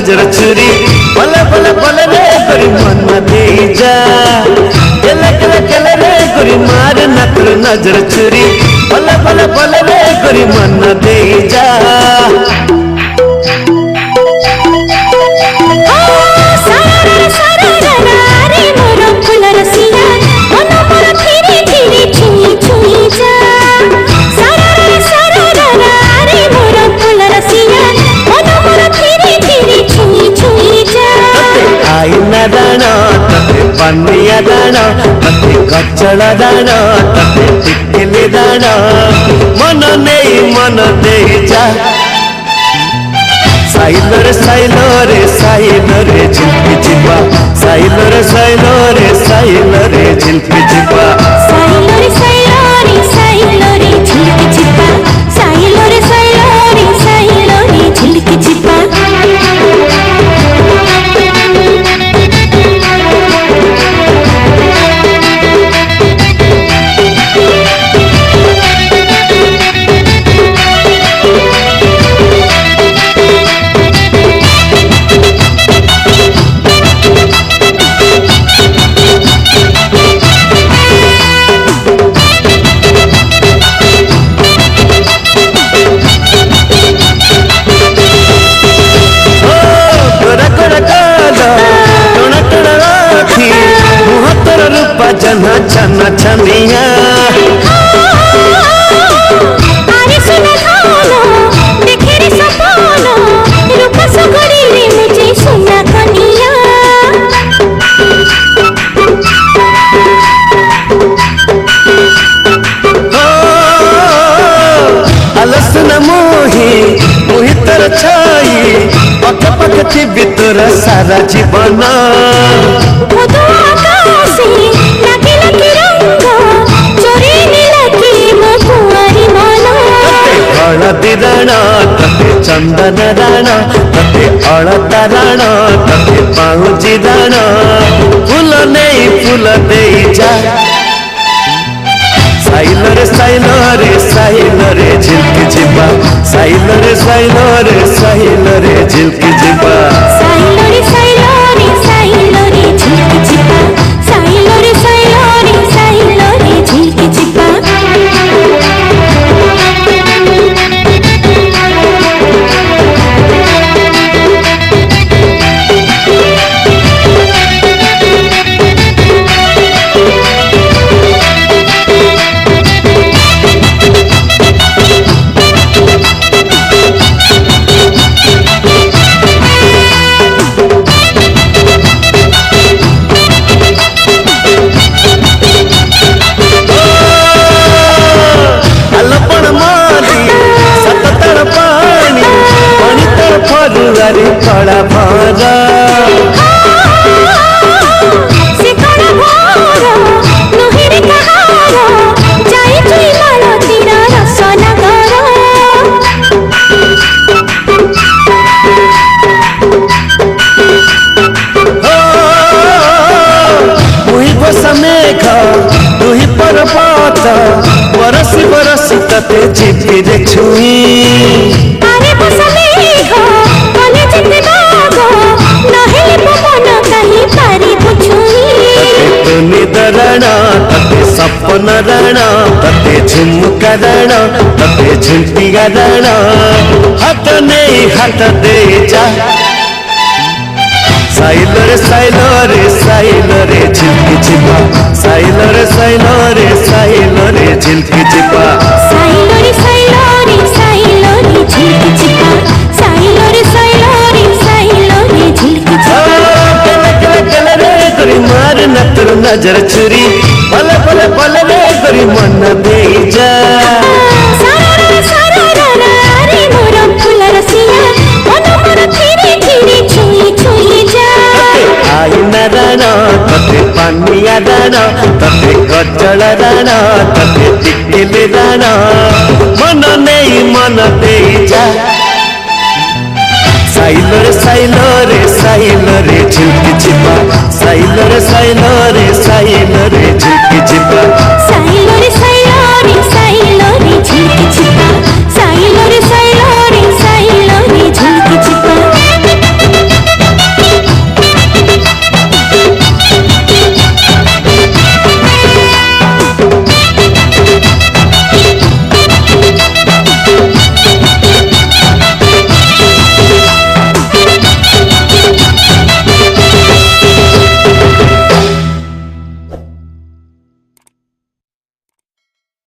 नजर चुरी भले भले भले रे गोरी मन दे जा केले केले केले रे गोरी मार नत्र नजर चुरी भले भले भले रे गोरी मन दे जा दाना तते पनिया दाना तते कचड़ा दाना तते टिकली दाना मन दे जा साइलो रे झिल्पी जिबा साइलो रे झिल्पी जिबा साइलो रे झिल्पी जिबा साइलो रे झिल्पी जिबा जना छना छनिया अरे सुन खाना देखे रे सपना रूप सगड़ी रे मुझे सुना कनिया अलसन मोही तर छाई पक पक थी बितर सारा जीवन हळदी राणा तते चंदन राणा तते अलता राणा तते पाउजी राणा फूल दे जा साइलो रे झिल्की जिबा साइलो रे झिल्की जिबा साइलो रे झिल्की जिबा साइलो रे झिल्की जिबा फरुआरी कड़ा भरा से कड़ा भरा नहिरे कहारा जाई जुई मालतीरा रसना करा मुही बस मेघ तुही पर्वत बरसी तते झिपी रे छुई अरे बस मेघ कने जिते बागो नहेले पवन कहीं पारी पुछुई तते निदराणा तते सपन राणा तते झुमका राणा तते झुंटिया राणा हाथ दे जा साइलो रे झिल्की जिबा साइलो रे झिल्की जिबा साइलो रे झिल्की जिबा साइलो रे झिल्की जिबा केले रे गोरी मार नत्र नजर चुरी भले भले भले रे गोरी मन दे जा सारा रे मोर फूल रसिया मन मोर धीरे छुई जा आईना राणा तते पानिया राणा तते कचड़ा राणा तते टिकली राणा मन दे जा साइलो रे झिल्की जिबा